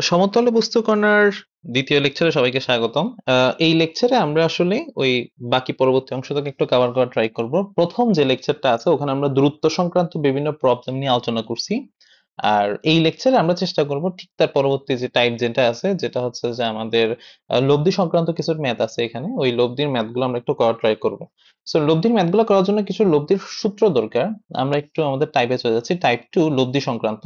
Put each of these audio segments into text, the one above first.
সমতলে বস্তু কণার দ্বিতীয় লেকচারে সবাইকে স্বাগতম। এই লেকচারে আমরা আসলে ওই বাকি পরবর্তী অংশটাকে একটু কভার করার ট্রাই করব। প্রথম যে লেকচারটা আছে ওখানে আমরা দূরত্ব সংক্রান্ত বিভিন্ন প্রবলেম নিয়ে আলোচনা করছি। আর এই লেকচারে আমরা চেষ্টা করব ঠিক তার পরবর্তী যে টাইপ যেটা আছে, যেটা হচ্ছে যে আমাদের লব্ধি সংক্রান্ত কিছু ম্যাথ আছে এখানে, ওই লব্ধির ম্যাথগুলো আমরা একটু করার ট্রাই করব। সো লব্ধির ম্যাথগুলো করার জন্য কিছু লব্ধির সূত্র দরকার। আমরা একটু আমাদের টাইপে চলে যাচ্ছি, টাইপ 2 লব্ধি সংক্রান্ত।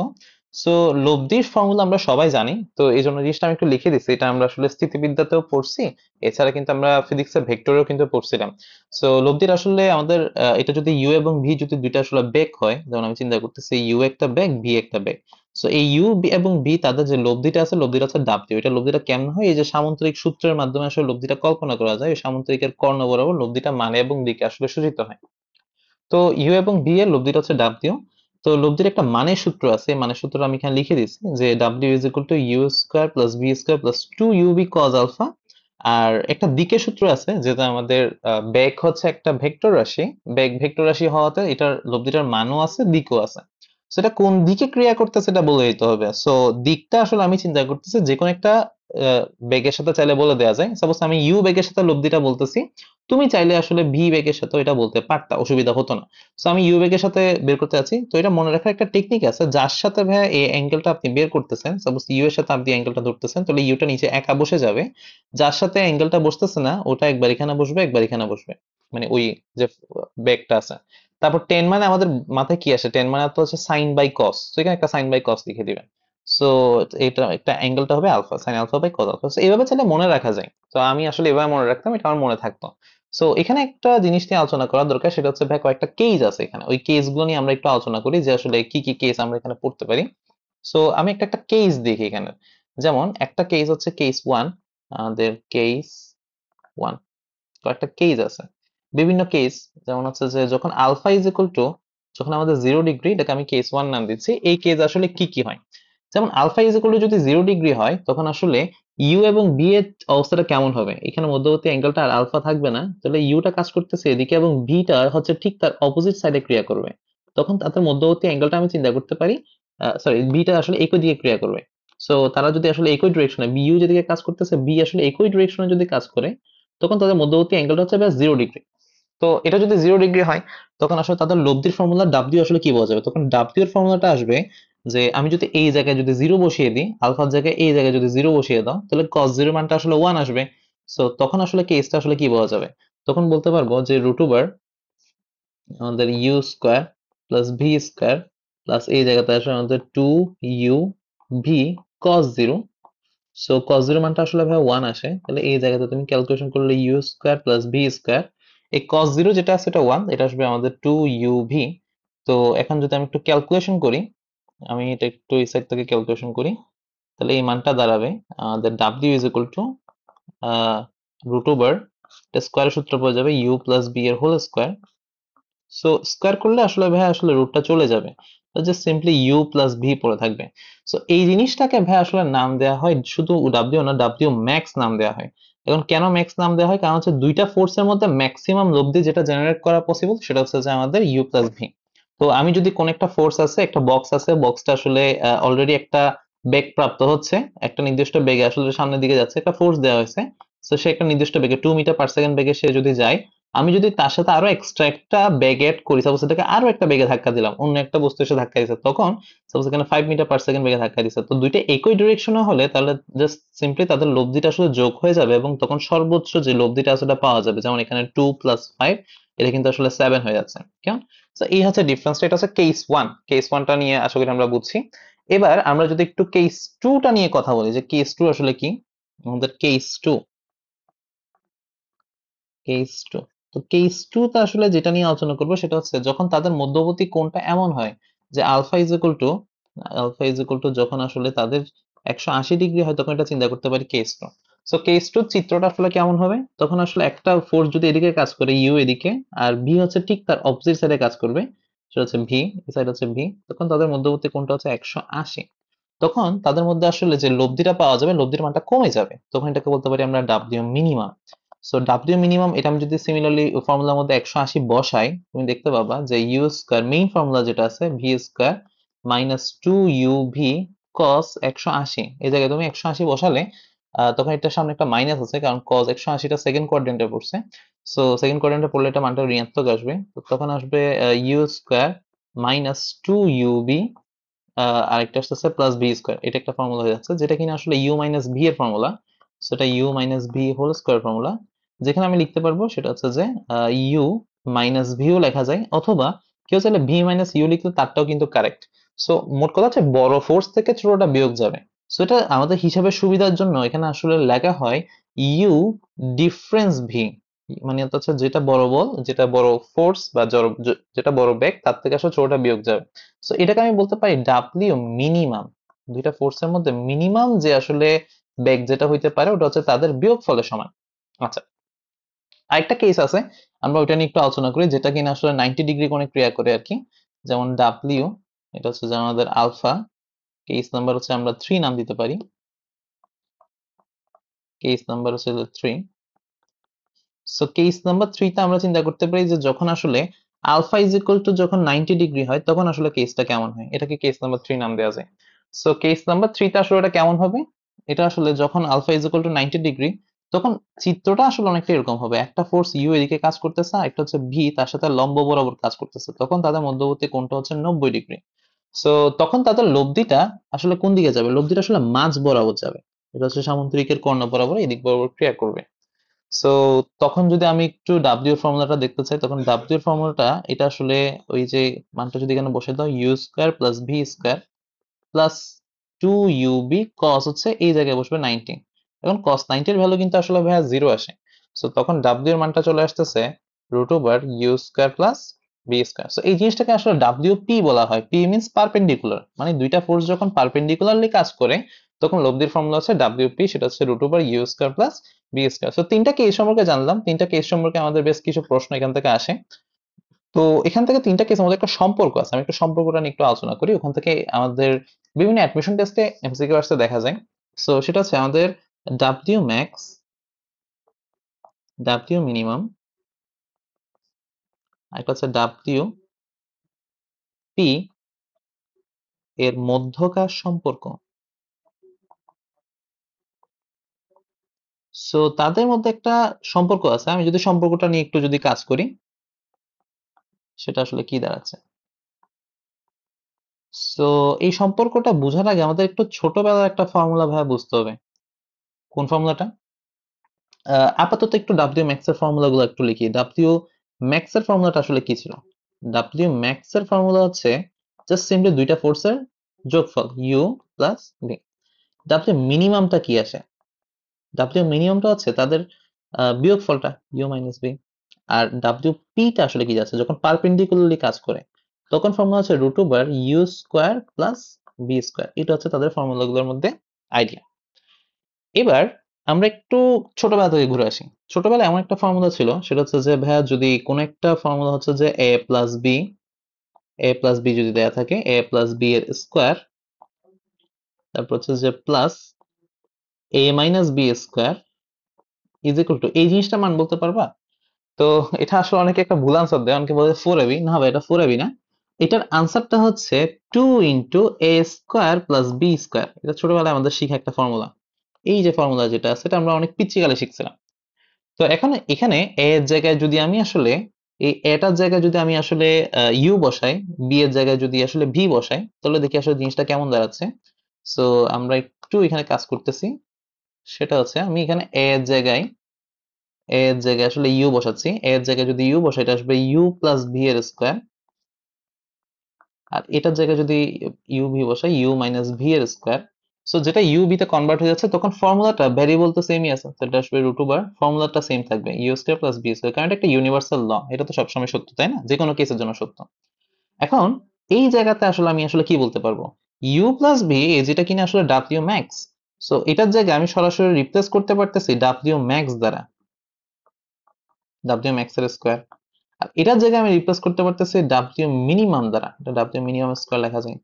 সো লব্ধির ফর্মুলা আমরা সবাই জানি, তো এই জন্য জিনিসটা আমি একটু লিখে দিচ্ছি। এটা আমরা আসলে স্থিতিবিদ্যাতেও পড়ছি, এছাড়া কিন্তু আমরা ফিজিক্সের ভেক্টরেও কিন্তু পড়ছিলাম। সো লব্ধির আসলে আমাদের এটা যদি ইউ এবং ভি যদি দুইটা আসলে বেগ হয়, যেমন আমি চিন্তা করতেছি ইউ একটা বেগ, ভি একটা বেগ। সো এই ইউ এবং ভি তাদের যে লব্ধিটা আছে, লব্ধিটা হচ্ছে ডাব্লিউ। এটা লব্ধিটা কেমন হয়, এই যে সামুদ্রিক সূত্রের মাধ্যমে আসলে লব্ধিটা কল্পনা করা যায়। এই সামুদ্রিকের কর্ণ বরাবর লব্ধিটা মানে এবং দিকে আসলে সূচিত হয়। তো ইউ এবং ভি এর লব্ধিটা হচ্ছে ডাব্লিউ। তো লব্ধির একটা মানের সূত্র আছে, এই মানের সূত্রটা আমি এখানে লিখে দিচ্ছি যে W is equal to U square plus V square plus two U V cos alpha. আর একটা দিকের সূত্র আছে, যেটা আমাদের বেগ হচ্ছে একটা ভেক্টর রাশি। বেগ ভেক্টর রাশি হওয়াতে এটার লব্ধিটার মানও আছে, দিকও আছে। সেটা কোন দিকে ক্রিয়া করতেছে এটা বলে দিতে হবে। সো দিকটা আসলে আমি চিন্তা করতেছি যে কোনো একটা বেগের সাথে চাইলে বলে দেওয়া যায়। সাপোজ আমি ইউ বেগের সাথে লব্ধিটা বলতেছি, তুমি চাইলে আসলে ভি বেগের সাথে এটা বলতে পারতা, অসুবিধা হতো না। সো আমি ইউ বেগের সাথে বের করতে যাচ্ছি, তো এটা মনে রাখার একটা টেকনিক আছে। যার সাথে ভাইয়া এই অ্যাঙ্গেলটা আপনি বের করতেছেন, সাপোজ ইউ এর সাথে আপনি অ্যাঙ্গেলটা ধরতেছেন, তাহলে ইউটা নিচে একা বসে যাবে। যার সাথে অ্যাঙ্গেলটা বসতেছে না ওটা একবার এখানে বসবে, একবার এখানে বসবে, মানে ওই যে বেগটা আছে। তারপর টেন মানে আমাদের মাথায় কি আসে, টেন মানে তো হচ্ছে সাইন বাই কস, তো এখানে একটা সাইন বাই কস লিখে দিবেন। সো এটা একটা অ্যাঙ্গেলটা হবে alpha, sine alpha by cos alpha. এইভাবে চাইলে মনে রাখা যায়। তো আমি আসলে এভাবে মনে রাখতাম, এটা আমার মনে থাকতো। সো এখানে একটা জিনিস নিয়ে আলোচনা করা দরকার, সেটা হচ্ছে ভাই কয়েকটা কেস আছে এখানে, ওই কেস গুলো নিয়ে আমরা একটু আলোচনা করি যে আসলে কি কি কেস আমরা এখানে পড়তে পারি। সো আমি একটা একটা কেস দেখি এখানে। যেমন একটা কেস হচ্ছে কেস ওয়ান, আমাদের কেস ওয়ান, কয়েকটা কেস আছে, বিভিন্ন কেস। যেমন হচ্ছে যে যখন আলফা ইজ ইকুয়াল টু, যখন আমাদের 0 ডিগ্রি, এটাকে আমি কেস ওয়ান নাম দিচ্ছি। এই কেস আসলে কি কি হয়, যেমন আলফা ইজ ইকুয়াল টু যদি 0 ডিগ্রি হয়, তখন আসলে ইউ এবং বি এর অবস্থাটা কেমন হবে, এখানে মধ্যবর্তী অ্যাঙ্গেলটা আর আলফা থাকবে না, তাহলে ইউটা কাজ করতেছে এদিকে এবং বিটা হচ্ছে ঠিক তার অপোজিট সাইডে ক্রিয়া করবে। তখন তাদের মধ্যবর্তী অ্যাঙ্গেলটা আমি চিন্তা করতে পারি, সরি বিটা আসলে একই দিকে ক্রিয়া করবে। সো তারা যদি আসলে একই ডিরেকশনে, বি ইউ যেদিকে কাজ করতেছে, বি আসলে একই ডিরেকশনে যদি কাজ করে, তখন তাদের মধ্যবর্তী অ্যাঙ্গেলটা হচ্ছে 0 ডিগ্রি। তো এটা যদি 0 ডিগ্রি হয়, তখন আসলে তাদের লব্ধির ফর্মুলা ডাব্লিউ আসলে কি বোঝা যাবে, তখন ডাব্লিউ এর ফর্মুলাটা আসবে যে আমি যদি এই জায়গায় যদি জিরো বসিয়ে দিই, আলফার জায়গায় এই জায়গায় যদি জিরো বসিয়ে দাও, তাহলে কস জিরো মানটা আসলে ওয়ান আসবে। সো তখন আসলে কেসটা আসলে কি বোঝা যাবে, তখন বলতে পারবো যে রুট ওভার আমাদের u square plus V square plus এই জায়গাতে আসলে আমাদের two you v cos zero. So cos 0 মানটা আসলে ভাই 1 আসে, তাহলে এই জায়গাতে তুমি ক্যালকুলেশন করলে u square plus v square, এই cos 0 যেটা আছে এটা 1, এটা আসবে আমাদের 2uv। তো এখন যদি আমি একটু ক্যালকুলেশন করি, আমি এটা একটু এই সাইড থেকে ক্যালকুলেশন করি, তাহলে এই মানটা দাঁড়াবে আমাদের w is equal to root over, এটা স্কয়ারের সূত্র পড়ে যাবে u প্লাস b এর হোল স্কয়ার। সো স্কোয়ার করলে আসলে ভাই আসলে রুটটা চলে যাবে, just simply u plus v পড়ে থাকবে। সো এই জিনিসটাকে ভাই আসলে নাম দেওয়া হয় শুধু ডাব্লিউ না, ডাব্লিউ ম্যাক্স নাম দেওয়া হয়। এখন কেন ম্যাক্স নাম দেওয়া হয়, কারণ হচ্ছে দুইটা ফোর্সের মধ্যে ম্যাক্সিমাম লব্ধি যেটা জেনারেট করা পসিবল, সেটা হচ্ছে যে আমাদের ইউ প্লাস ভি। তো আমি যদি কোন একটা ফোর্স আছে, একটা বক্স আছে, বক্সটা আসলে অলরেডি একটা বেগ প্রাপ্ত হচ্ছে, একটা নির্দিষ্ট বেগে আসলে সামনের দিকে যাচ্ছে, একটা ফোর্স দেওয়া হয়েছে। তো সে একটা নির্দিষ্ট বেগে 2 মিটার পার সেকেন্ড বেগে সে যদি যায়, আমি যদি তার সাথে আরো এক্সট্রা একটা বেগ এড করি, সাপোজ এটাকে আরো একটা বেগে ধাক্কা দিলাম, অন্য একটা বস্তু এসে ধাক্কা দিচ্ছে, তখন সাপোজ এখানে 5 মিটার পার সেকেন্ড বেগে ধাক্কা দিচ্ছে, তো দুইটা একই ডিরেকশনে হলে তাহলে জাস্ট সিম্পলি তাদের লব্ধিটা আসলে যোগ হয়ে যাবে, এবং তখন সর্বোচ্চ যে লব্ধিটা আছে ওটা পাওয়া যাবে। যেমন এখানে 2 + 5, এটা কিন্তু আসলে 7 হয়ে যাচ্ছে। কেমন? তো এই হচ্ছে ডিফারেন্সটা, এটা হচ্ছে কেস ওয়ান। কেস ওয়ানটা নিয়ে আশা করি আমরা বুঝছি। এবার আমরা যদি একটু কেস টুটা নিয়ে কথা বলি, যে কেস টু আসলে কি, আমাদের কেস টু, কেস টু। তো কেস টু তে আসলে যেটা নিয়ে আলোচনা করবো সেটা হচ্ছে যখন তাদের মধ্যবর্তী কোণটা এমন হয় যে আলফা ইজ ইকুয়াল টু যখন আসলে তাদের 180 ডিগ্রি হয়, তখন এটা চিন্তা করতে পারি case two. So case two চিত্রটা আসলে কেমন হবে, তখন আসলে একটা ফোর্স যদি এদিকে কাজ করে ইউ এদিকে, আর ভি হচ্ছে ঠিক তার অপোজিট সাইডে কাজ করবে, সেটা হচ্ছে ভি, এই সাইড হচ্ছে ভি, তখন তাদের মধ্যবর্তী কোণটা হচ্ছে 180। তখন তাদের মধ্যে আসলে যে লব্ধিটা পাওয়া যাবে, লব্ধির মানটা কমে যাবে, তখন এটাকে বলতে পারি আমরা W minimum. So W minimum এটা আমি যদি সিমিলারলি ফর্মুলার মধ্যে 180 বসাই, তুমি দেখতে পাবা যে ইউ স্কয়ার, মেইন ফর্মুলা যেটা আছে v square minus two U V cos 180, এই জায়গায় তুমি 180 বসালে তখন এটার সামনে একটা মাইনাস আছে, কারণ cos 180 টা সেকেন্ড কোয়াড্রেন্টে পড়ছে। সো সেকেন্ড কোয়াড্রেন্টে পড়লে এটা মানটা ঋণাত্মক আসবে, তো তখন আসবে ইউ স্কোয়ার মাইনাস 2 ইউবি, আরেকটা আসতেছে প্লাস বি স্কোয়ার। এটা একটা ফর্মুলা হয়ে যাচ্ছে, যেটা কিনা আসলে ইউ মাইনাস ভি এর ফর্মুলা। সেটা u minus v whole square formula. যেখানে আমি লিখতে পারবো সেটা হচ্ছে যে ইউ মাইনাস ভিও লেখা যায়, অথবা কেউ চাইলে ভি মাইনাস ইউ লিখতে তারটাও কিন্তু কারেক্ট। সো মোট কথা হচ্ছে বড় ফোর্স থেকে ছোটটা বিয়োগ যাবে। সো এটা আমাদের হিসাবের সুবিধার জন্য এখানে আসলে লেখা হয় ইউ ডিফারেন্স ভি, মানে হচ্ছে যেটা বড় বল, যেটা বড় ফোর্স বা যেটা বড় বেগ, তার থেকে আসলে ছোটটা বিয়োগ যাবে। সো এটাকে আমি বলতে পারি ডাব্লিউ মিনিমাম। দুইটা ফোর্সের মধ্যে মিনিমাম যে আসলে বেগ যেটা হইতে পারে ওটা হচ্ছে তাদের বিয়োগফলের সমান। আচ্ছা, আরেকটা কেস আছে, আমরা ওইটা নিয়ে একটু আলোচনা করি, যেটা কিনা আসলে 90 ডিগ্রি কোণে ক্রিয়া করে আর কি। যেমন ডাব্লিউ, এটা হচ্ছে যে আমাদের আলফা, কেস নাম্বার হচ্ছে আমরা 3 নাম দিতে পারি। কেস নাম্বার হচ্ছে 3। সো কেস নাম্বার 3 তে আমরা চিন্তা করতে পারি যে যখন আসলে আলফা ইজ ইকুয়াল টু যখন 90 ডিগ্রি হয় তখন আসলে কেসটা কেমন হয়, এটাকে কেস নাম্বার 3 নাম দেওয়া যায়। সো কেস নাম্বার 3 তে আসলে এটা কেমন হবে, এটা আসলে যখন alpha is equal to 90 degree, তখন চিত্রটা আসলে অনেকটা এরকম হবে, একটা ফোর্স ইউ এদিকে কাজ করতেছে, আর একটা হচ্ছে ভি তার সাথে লম্ব বরাবর কাজ করতেছে, তখন তাদের মধ্যবর্তী কোণটা হচ্ছে 90 ডিগ্রি। সো তখন তাদের লব্ধিটা আসলে কোন দিকে যাবে, লব্ধিটা আসলে মাঝ বরাবর যাবে, এটা হচ্ছে সামুদ্রিকের কর্ণ বরাবর এদিক বরাবর ক্রিয়া করবে। সো তখন যদি আমি একটু ডাব্লিউ এর ফর্মুলাটা দেখতে চাই, তখন ডাব্লিউ এর ফর্মুলাটা এটা আসলে ওই যে মানটা যদি এখানে বসে দাও, U square plus V square plus 2 U V cos হচ্ছে এই জায়গায় বসবে 90। এখন কস 90 এর ভ্যালু কিন্তু আসলে ভাইয়া 0 আসে। সো তখন ডাব্লিউ এর মানটা চলে আসতেছে root over you square plus b square. So এই জিনিসটাকে আসলে ডাব্লিউ পি বলা হয়। পি মিনস পারপেন্ডিকুলার, মানে দুইটা ফোর্স যখন পারপেন্ডিকুলারলি কাজ করে তখন লব্ধির ফর্মুলা হচ্ছে ডাব্লিউ পি, সেটা হচ্ছে root over you square plus b square. So তিনটা কেস সম্পর্কে জানলাম, তিনটা কেস সম্পর্কে আমাদের বেশ কিছু প্রশ্ন এখান থেকে আসে। তো এখান থেকে তিনটা কেস আমাদের একটা সম্পর্ক আছে, আমি একটু সম্পর্কটা নিয়ে একটু আলোচনা করি। ওখান থেকে আমাদের বিভিন্ন অ্যাডমিশন টেস্টে এমসিকিউ আসতে দেখা যায়। সো সেটা হচ্ছে আমাদের ডাব্লিউ ম্যাক্স, ডাব্লিউ মিনিমাম, আর একটা হচ্ছে ডাব্লিউ পি এর মধ্যকার সম্পর্ক। সো তাদের মধ্যে একটা সম্পর্ক আছে, আমি যদি সম্পর্কটা নিয়ে একটু যদি কাজ করি, সেটা আসলে কি দাঁড়াচ্ছে। সো এই সম্পর্কটা বোঝার আগে আমাদের একটু ছোটবেলার একটা ফর্মুলা ভাবে বুঝতে হবে। কোন ফর্মুলাটা? আপাতত একটু ডাব্লিউ ম্যাক্স এর ফর্মুলা গুলো একটু লিখি। ডাব্লিউ ম্যাক্স এর ফর্মুলাটা আসলে কি ছিল? ডাব্লিউ ম্যাক্স এর ফর্মুলা হচ্ছে জাস্ট সিম্পলি দুইটা ফোর্সের যোগফল ইউ প্লাস ভি। ডাব্লিউ মিনিমামটা কি আসে? ডাব্লিউ মিনিমামটা হচ্ছে তাদের বিয়োগফলটা ইউ মাইনাস ভি। আর ডাব্লিউ পিটা আসলে কি যাচ্ছে, যখন পারপেন্ডিকুলারলি কাজ করে তখন ফর্মুলা হচ্ছে root over you square plus b square. এটা হচ্ছে তাদের ফর্মুলাগুলোর মধ্যে আইডিয়া। এবার আমরা একটু ছোটবেলা থেকে ঘুরে আসি। ছোটবেলায় এমন একটা ফর্মুলা ছিল, সেটা হচ্ছে যে ভাইয়া যদি কোন একটা ফর্মুলা হচ্ছে যে এ প্লাস বি যদি দেয়া থাকে, এ প্লাস বি এর স্কোয়ার, তারপর হচ্ছে যে plus a minus b square is equal to, এই জিনিসটা মান বলতে পারবা? তো এটা আসলে অনেকে একটা ভুল আনসার দেয়, অনেকে বলে 4ab। না ভাই, এটা 4ab না, এটার আনসারটা হচ্ছে 2 × a² প্লাস বি স্কোয়ার। এটা ছোটবেলায় আমাদের শিখা একটা ফর্মুলা। এই যে ফর্মুলা যেটা আছে এটা আমরা অনেক পিচ্চিকালে শিখছিলাম। তো এখন এখানে এ এর জায়গায় যদি আমি আসলে এই এটার জায়গায় যদি আমি আসলে ইউ বসাই, বি এর জায়গায় যদি আসলে ভি বসাই, তাহলে দেখি আসলে জিনিসটা কেমন দাঁড়াচ্ছে। সো আমরা একটু এখানে কাজ করতেছি, সেটা হচ্ছে আমি এখানে এ এর জায়গায় আসলে ইউ বসাচ্ছি। এ এর জায়গায় যদি ইউ বসাই, এটা আসবে ইউ প্লাস ভি এর স্কোয়ার। আর এটার জায়গায় যদি ইউ ভি বসাই, ইউ মাইনাস ভি এর স্কোয়ার। সো যেটা ইউ ভি তে কনভার্ট হয়ে যাচ্ছে, তখন ফর্মুলাটা ভ্যারিয়েবল তো সেমই আছে, সেটা আসবে রুট ওভার, ফর্মুলাটা সেম থাকবে u square plus b square, কারণ এটা একটা ইউনিভার্সাল ল, এটা তো সবসময় সত্য, তাই না? যে কোনো কেসের জন্য সত্য। এখন এই জায়গাতে আসলে আমি আসলে কি বলতে পারবো, ইউ প্লাস ভি যেটা কিনা আসলে ডাব্লিউ ম্যাক্স। সো এটার জায়গায় আমি সরাসরি রিপ্লেস করতে পারতেছি ডাব্লিউ ম্যাক্স দ্বারা, ডাব্লিউ ম্যাক্স এর স্কোয়ার। আর এটার জায়গায় আমি রিপ্লেস করতে পারতেছি ডাব্লিউ মিনিমাম দ্বারা, এটা ডাব্লিউ মিনিমাম স্কোয়ার লেখা যায়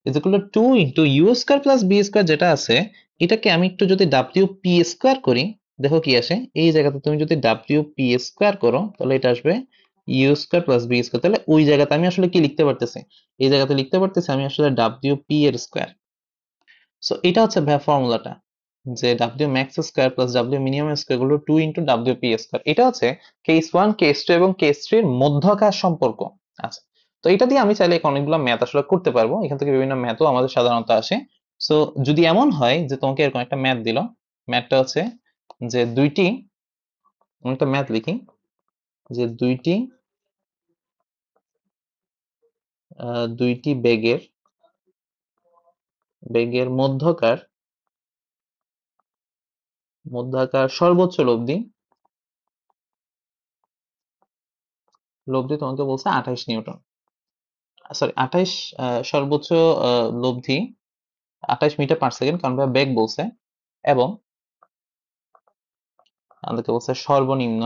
is equal to 2 × u square plus b square যেটা আছে, এটাকে আমি একটু যদি ডাব্লিউ পি স্কোয়ার করি, দেখো কি আসে। এই জায়গাতে তুমি যদি ডাব্লিউ পি স্কোয়ার করো তাহলে এটা আসবে you square plus b square. তাহলে ওই জায়গাতে আমি আসলে কি লিখতে পারতেছি, এই জায়গাতে লিখতে পারতেছি আমি আসলে ডাব্লিউ পি এর স্কোয়ার। সো এটা হচ্ছে ভাইয়া ফর্মুলাটা, যে W max square plus W minimum square গুলো 2 ইন্টু ডাব্লিউ পি স্কোয়ার। এটা হচ্ছে কেস 1, কেস 2 এবং কেস 3 এর মধ্যকার সম্পর্ক। আচ্ছা, তো এটা দিয়ে আমি চাইলে অনেকগুলো ম্যাথ আসলে করতে পারবো, এখান থেকে বিভিন্ন ম্যাথও আমাদের সাধারণত আসে। সো যদি এমন হয় যে তোমাকে এরকম একটা ম্যাথ দিল, ম্যাথটা হচ্ছে যে আমি একটা ম্যাথ লিখি, যে দুইটি বেগের মধ্যকার সর্বোচ্চ লব্ধি তোমাকে বলছে 28 নিউটন, সরি 28, সর্বোচ্চ লব্ধি 28 মিটার পার সেকেন্ড, কারণ ভাই বেগ বলছে, এবং আমাদেরকে বলছে সর্বনিম্ন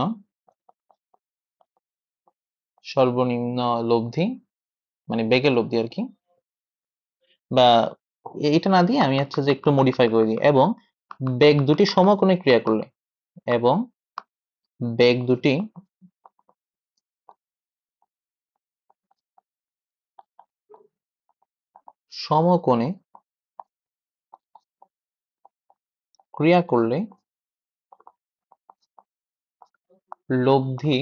লব্ধি, মানে বেগের লব্ধি আর কি, বা এটা না দিয়ে আমি হচ্ছে যে একটু মডিফাই করে দিই, এবং বেগ দুটি সমকোণে ক্রিয়া করলে, এবং বেগ দুটি সমকোণে ক্রিয়া করলে লব্ধি,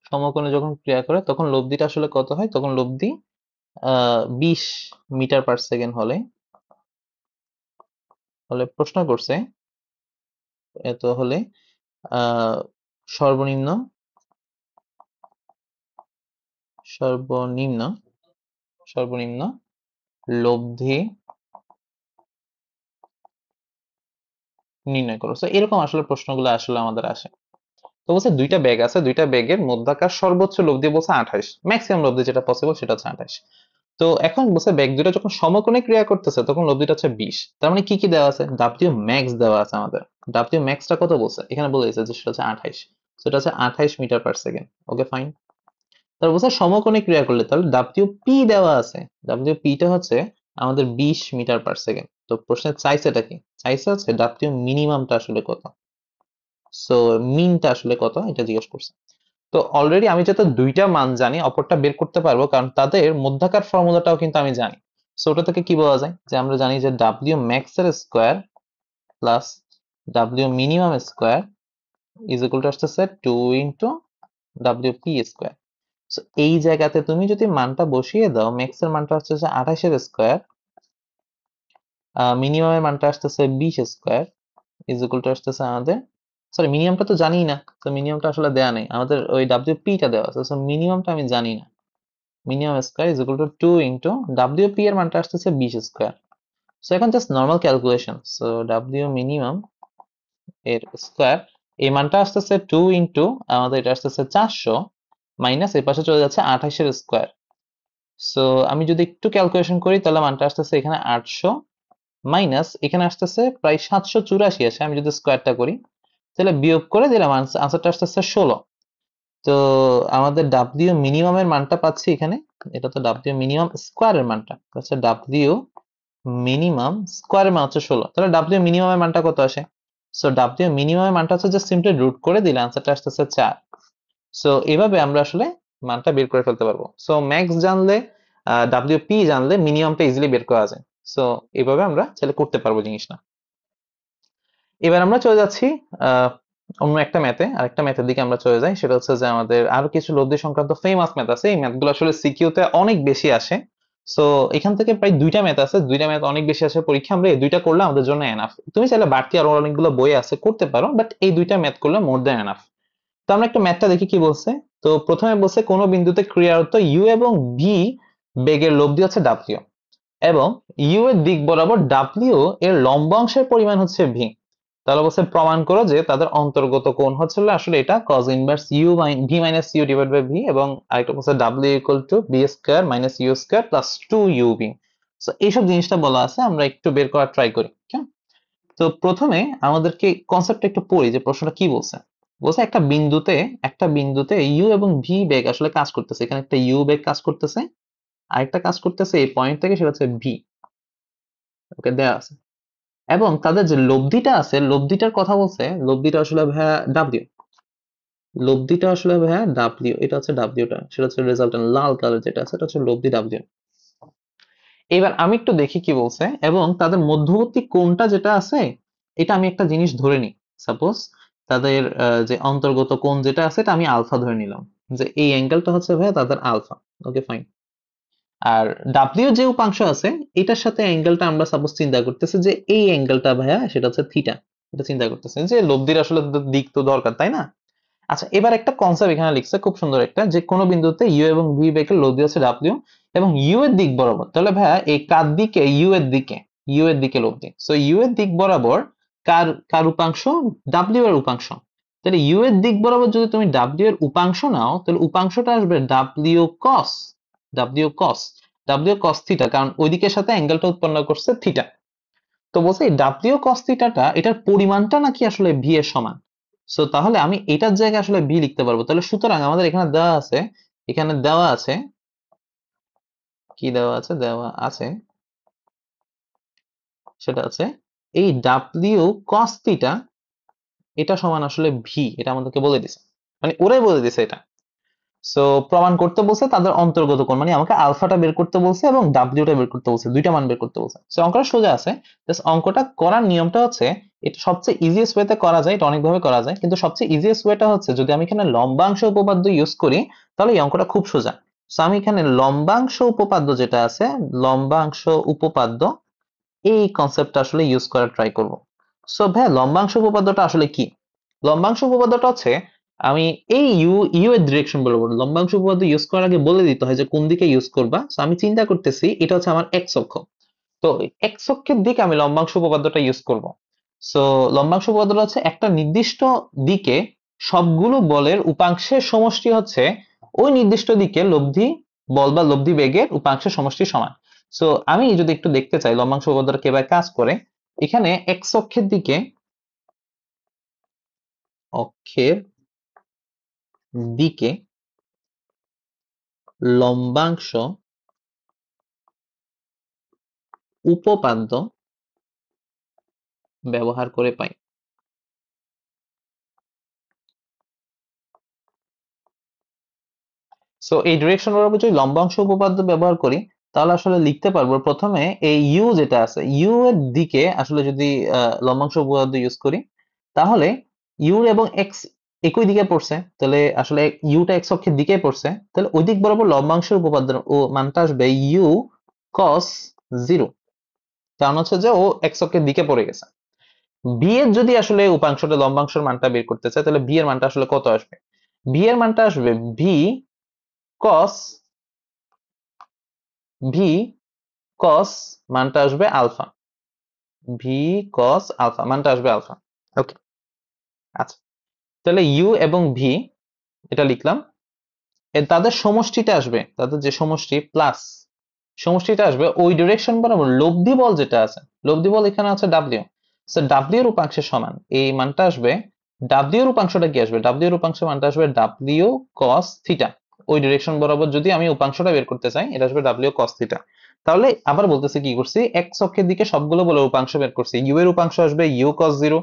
সমকোণে যখন ক্রিয়া করে তখন লব্ধিটা আসলে কত হয়, তখন লব্ধি 20 মিটার পার সেকেন্ড হলে প্রশ্ন করছে, এত হলে আহ সর্বনিম্ন সর্বনিম্ন সর্বনিম্ন লব্ধি নির্ণয় করো। তো এরকম আসলে প্রশ্নগুলো আসলে আমাদের আসে। তো বলছে দুইটা ব্যাগ আছে, দুইটা ব্যাগের মধ্যকার সর্বোচ্চ লব্ধি বলছে 28, ম্যাক্সিমাম লব্ধি যেটা পসিবল সেটা হচ্ছে 28। তো এখন বলছে ব্যাগ দুটো যখন সমকোণে ক্রিয়া করতেছে তখন লব্ধিটা হচ্ছে 20। তার মানে কি কি দেওয়া আছে, ডাব্লিউ ম্যাক্স দেওয়া আছে আমাদের। ডাব্লিউ ম্যাক্সটা কত বলছে, এখানে বলে দিয়েছে যে সেটা হচ্ছে 28, সেটা হচ্ছে 28 metre per second. Okay fine. তারপর বলছে সমকোণে ক্রিয়া করলে, তাহলে ডাব্লিউ পি দেওয়া আছে, ডাব্লিউ পিটা হচ্ছে আমাদের 20 মিটার পার সেকেন্ড। তো প্রশ্নে চাইছে এটা কি, চাইছে হচ্ছে ডাব্লিউ মিনিমামটা আসলে কত, সো মিনটা আসলে কত এটা জিজ্ঞেস করছে। তো অলরেডি আমি যেহেতু দুইটা মান জানি, অপরটা বের করতে পারবো, কারণ তাদের মধ্যাকার ফর্মুলাটাও কিন্তু আমি জানি। সো ওটা থেকে কি বলা যায়, যে আমরা জানি যে ডাব্লিউ ম্যাক্স এর square plus W minimum square is equal to আসতেছে 2 into W P square. So এই জায়গাতে তুমি যদি মানটা বসিয়ে দাও, ম্যাক্স এর মানটা হচ্ছে 28 এর স্কোয়ার, মিনিমামের মানটা আসতেছে 20 স্কোয়ার, ইজ ইকুয়াল টু আসতেছে আমাদের, সরি মিনিমামটা তো জানি না, তো মিনিমামটা আসলে দেয়া নেই আমাদের, ওই ডাব্লিউ পিটা দেওয়া আছে, সো মিনিমামটা আমি জানি না। Minimum square is equal to 2 into W P এর মানটা আসতেছে 20 স্কোয়ার। সো এখন just normal calculation, so W minimum এর স্কোয়ার, এই মানটা আসতেছে 2 ইন্টু আমাদের এটা আসতেছে 400, মাইনাস এই পাশে চলে যাচ্ছে 28 এর স্কোয়ার। সো আমি যদি একটু ক্যালকুলেশন করি তাহলে মানটা আসতেছে এখানে 800, মাইনাস এখানে আসতেছে প্রায় 784 আসে, আমি যদি স্কোয়ারটা করি তাহলে বিয়োগ করে দিলাম, আনসারটা আসতেছে 16। তো আমাদের ডাব্লিউ মিনিমামের মানটা পাচ্ছি এখানে, এটা তো ডাব্লিউ মিনিমাম স্কোয়ারের মানটা আচ্ছা, ডাব্লিউ মিনিমাম স্কোয়ারের মান হচ্ছে 16, তাহলে ডাব্লিউ মিনিমামের মানটা কত আসে, সো ডাব্লিউ মিনিমামের মানটা হচ্ছে জাস্ট সিম্পলি রুট করে দিলে আনসারটা আসতেছে 4। সো এভাবে আমরা আসলে মানটা বের করে ফেলতে পারবো। সো ম্যাক্স জানলে, ডাব্লিউ পি জানলে মিনিমামটা ইজিলি বের করা যায়। সো এভাবে আমরা চাইলে করতে পারবো জিনিসটা। এবার আমরা চলে যাচ্ছি আহ অন্য একটা ম্যাথে, আরেকটা ম্যাথের দিকে আমরা চলে যাই, সেটা হচ্ছে যে আমাদের আরো কিছু লব্ধি সংক্রান্ত ফেমাস ম্যাথ আছে, এই ম্যাথগুলো আসলে সিকিউতে অনেক বেশি আসে। সো এখান থেকে প্রায় দুইটা ম্যাথ আছে, দুইটা ম্যাথ অনেক বেশি আসে পরীক্ষা, আমরা এই দুইটা করলে আমাদের জন্য এনাফ। তুমি চাইলে বাড়তি আরো অনেকগুলো বই আছে করতে পারো, বাট এই দুইটা ম্যাথ করলে মোর দ্যান এনাফ। তো আমরা একটা ম্যাথটা দেখি কি বলছে। তো প্রথমে বলছে কোনো বিন্দুতে ক্রিয়ারত ইউ এবং ভি বেগের লব্ধি হচ্ছে ডাব্লিউ, এবং ইউ এর দিক বরাবর ডাব্লিউ এর লম্বাংশের পরিমাণ হচ্ছে ভি। তাহলে বলছে প্রমাণ করো যে তাদের অন্তর্গত কোণ হচ্ছে আসলে এটা cos inverse u v minus u divide by v, এবং আরেকটা বলছে ডাব্লিউ equal to b square minus u square plus 2 u v. So এইসব জিনিসটা বলা আছে, আমরা একটু বের করার ট্রাই করি। তো প্রথমে আমাদেরকে কনসেপ্টটা একটু পড়ি যে প্রশ্নটা কি বলছে। বলছে একটা বিন্দুতে ইউ এবং ভি বেগ আসলে কাজ করতেছে, এখানে একটা ইউ বেগ কাজ করতেছে, আরেকটা কাজ করতেছে এই পয়েন্ট থেকে, সেটা হচ্ছে ভি। ওকে, দেয়া আছে। এবং তাদের যে লব্ধিটা আছে, লব্ধিটার কথা বলছে, লব্ধিটা আসলে ভাইয়া ডাব্লিউ, লব্ধিটা আসলে ভাইয়া ডাব্লিউ, এটা হচ্ছে ডাব্লিউটা, সেটা হচ্ছে রেজাল্টেন্ট লাল কালার যেটা আছে, এটা হচ্ছে লব্ধি ডাব্লিউ। এবার আমি একটু দেখি কি বলছে, এবং তাদের মধ্যবর্তী কোণটা যেটা আছে এটা আমি একটা জিনিস ধরে নিই। সাপোজ তাদের যে অন্তর্গত কোণ যেটা আছে এটা আমি আলফা ধরে নিলাম, যে এই অ্যাঙ্গেলটা হচ্ছে ভাইয়া তাদের আলফা। Okay fine. আর ডাব্লিউ যে উপাংশ আছে এটার সাথে অ্যাঙ্গেলটা আমরা সাপোজ চিন্তা করতেছি যে এই অ্যাঙ্গেলটা ভাইয়া সেটা হচ্ছে থিটা। এটা চিন্তা করতেছে যে লব্ধির আসলে দিক তো দরকার, তাই না? আচ্ছা, এবার একটা কনসেপ্ট এখানে লিখছে খুব সুন্দর একটা, যে কোনো বিন্দুতে ইউ এবং ভি বেগের লব্ধি হচ্ছে ডাব্লিউ, এবং ইউ এর দিক বরাবর। তাহলে ভাইয়া এই কার দিকে? ইউ এর দিকে। ইউ এর দিকে লব্ধি, সো ইউ এর দিক বরাবর কার কার উপাংশ? ডাব্লিউ এর উপাংশ। তাহলে ইউ এর দিক বরাবর যদি তুমি ডাব্লিউ এর উপাংশ নাও তাহলে উপাংশটা আসবে ডাব্লিউ কস, ডাব্লিউ কস, ডাব্লিউ কস থিটা, কারণ ওই দিকের সাথে অ্যাঙ্গেলটা উৎপন্ন করছে থিটা। তো বলছে এই ডাব্লিউ কস থিটাটা এটার পরিমাণটা নাকি আসলে ভি এর সমান। সো তাহলে আমি এটার জায়গায় আসলে ভি লিখতে পারবো। তাহলে সুতরাং আমাদের এখানে দেওয়া আছে, এখানে দেওয়া আছে কি দেওয়া আছে? দেওয়া আছে সেটা আছে এই ডাব্লিউ কস থিটা এটা সমান আসলে ভি, এটা আমাদেরকে বলে দিছে, মানে ওরাই বলে দিছে এটা। সো প্রমাণ করতে বলছে তাদের অন্তর্গত কোণ, মানে আমাকে আলফাটা বের করতে বলছে এবং ডাব্লিউটা বের করতে বলছে, দুইটা মান বের করতে বলছে। সো অঙ্কটা সোজা আছে। জাস্ট অঙ্কটা করার নিয়মটা হচ্ছে, এটা সবচেয়ে ইজিয়েস্ট ওয়েতে করা যায়, এটা অনেকভাবে করা যায়, কিন্তু সবচেয়ে ইজিয়েস্ট ওয়েটা হচ্ছে যদি আমি এখানে লম্বাংশ উপপাদ্য ইউজ করি তাহলে এই অঙ্কটা খুব সোজা। সো আমি এখানে লম্বাংশ উপপাদ্য যেটা আছে, লম্বাংশ উপপাদ্য, এই কনসেপ্টটা আসলে ইউজ করার ট্রাই করব। সো ভাই লম্বাংশ উপপাদ্যটা আসলে কি? লম্বাংশ উপপাদ্যটা হচ্ছে আমি এই ইউ ইউ এর ডিরেকশন বলবো। লম্বাংশ উপপাদ্য ইউজ করার আগে বলে দিতে হয় যে কোন দিকে ইউজ করবা। সো আমি চিন্তা করতেছি এটা হচ্ছে আমার এক্স অক্ষ, তো এক্স অক্ষের দিকে আমি লম্বাংশ উপপাদ্যটা ইউজ করব। সো লম্বাংশ উপপাদ্যটা হচ্ছে একটা নির্দিষ্ট দিকে সবগুলো বলের উপাংশের সমষ্টি হচ্ছে ওই নির্দিষ্ট দিকে লব্ধি বল বা লব্ধি বেগের উপাংশের সমষ্টি সমান। সো আমি যদি একটু দেখতে চাই লম্বাংশ উপপাদ্যটা কিভাবে কাজ করে, এখানে এক্স অক্ষের দিকে, অক্ষের দিকে লম্বাংশ উপপাদ্য ব্যবহার করে পাই। সো এই ডিরেকশন বরাবর যদি লম্বাংশ উপপাদ্য ব্যবহার করি তাহলে আসলে লিখতে পারবো প্রথমে এই ইউ যেটা আছে ইউ এর দিকে আসলে যদি লম্বাংশ উপপাদ্য ইউজ করি তাহলে ইউ এবং এক্স একই দিকে পড়ছে, তাহলে আসলে ইউটা এক্স অক্ষের দিকে পড়ছে, তাহলে ওই দিক বরাবর লম্বাংশের উপপাদ্য ও মানটা আসবে ইউ কস জিরো, কারণ হচ্ছে যে ও এক্স অক্ষের দিকে পড়ে গেছে। বি এর যদি আসলে উপাংশটা লম্বাংশের মানটা বের করতে চাই তাহলে বি এর মানটা আসলে কত আসবে? বি এর মানটা আসবে ভি কস, ভি কস মানটা আসবে আলফা, ভি কস আলফা মানটা আসবে আলফা। ওকে, আচ্ছা, তাহলে ইউ এবং ভি এটা লিখলাম, তাদের সমষ্টিটা আসবে, তাদের যে সমষ্টি প্লাস সমষ্টিটা আসবে ওই ডিরেকশন বরাবর লব্ধি বল যেটা আছে, লব্ধি বল এখানে আছে ডাব্লিউ, সো ডাব্লিউ এর উপাংশের সমান এই মানটা আসবে। ডাব্লিউ এর উপাংশটা কি আসবে? ডাব্লিউ এর উপাংশের মানটা আসবে ডাব্লিউ কস থিটা, ওই ডিরেকশন বরাবর যদি আমি উপাংশটা বের করতে চাই এটা আসবে ডাব্লিউ কস থিটা। তাহলে আবার বলতেছি কি করছি, এক্স অক্ষের দিকে সবগুলো বলে উপাংশ বের করছি। ইউ এর উপাংশ আসবে ইউ কস জিরো,